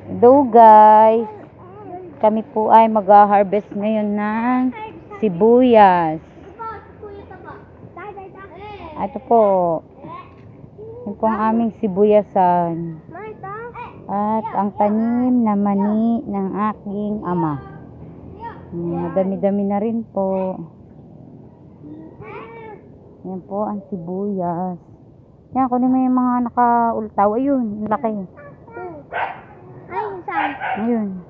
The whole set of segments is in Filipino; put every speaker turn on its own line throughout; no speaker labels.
Hello guys, kami po ay mag-harvest ngayon ng sibuyas. Ito po, ito ang aming sibuyasan. At ang tanim na mani ng aking ama. Madami-dami na rin po. Yan po ang sibuyas. Yan, kunin mo yung mga nakaultaw. Ayun, ang laki. Ayun.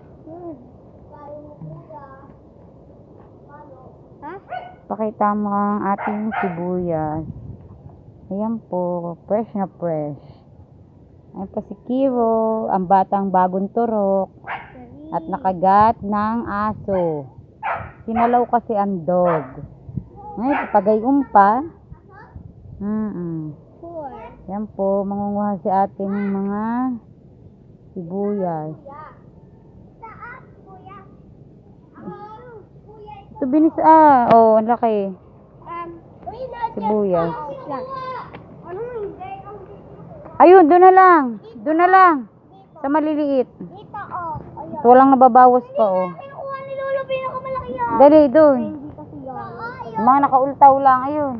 Pakita mo ang ating sibuyas. Ayan po, fresh na fresh. Ayan po si Kiro, ang batang bagong turok. At nakagat ng aso. Sinalaw kasi ang dog. Ngayon, pagayong pa. Yan po, mangunguha si ating mga sibuyas. Ito binis oh, ang laki. Sibuyas. Ayun, doon na lang. Doon na lang. Sa maliliit. Ito, walang nababawas pa, oh. Dali, doon. Mga nakaultaw lang, ayun.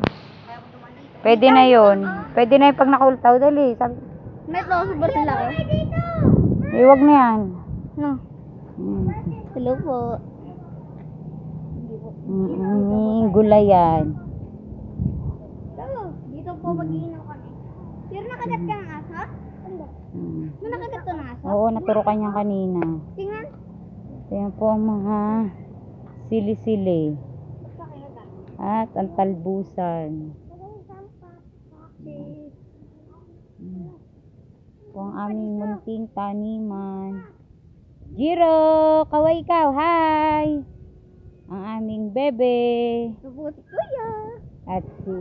Pwede na yun. Pwede na yung pag nakaultaw, dali.
May ito, sobrang laki.
Iwag na yan.
No. Hello po.
Gulayan.
Dito po mag-iinom kami. Pero nakagat ka ng aso? May nakagat to ng aso?
Oo, naturokan niya kanina.
Tingnan.
Ayan po ang mga sili-sili. At ang talbusan. Po ang aming munting taniman. Jiro! Kaway ikaw! Hi! Ang aming bebe.
Mabuti kuya.
At si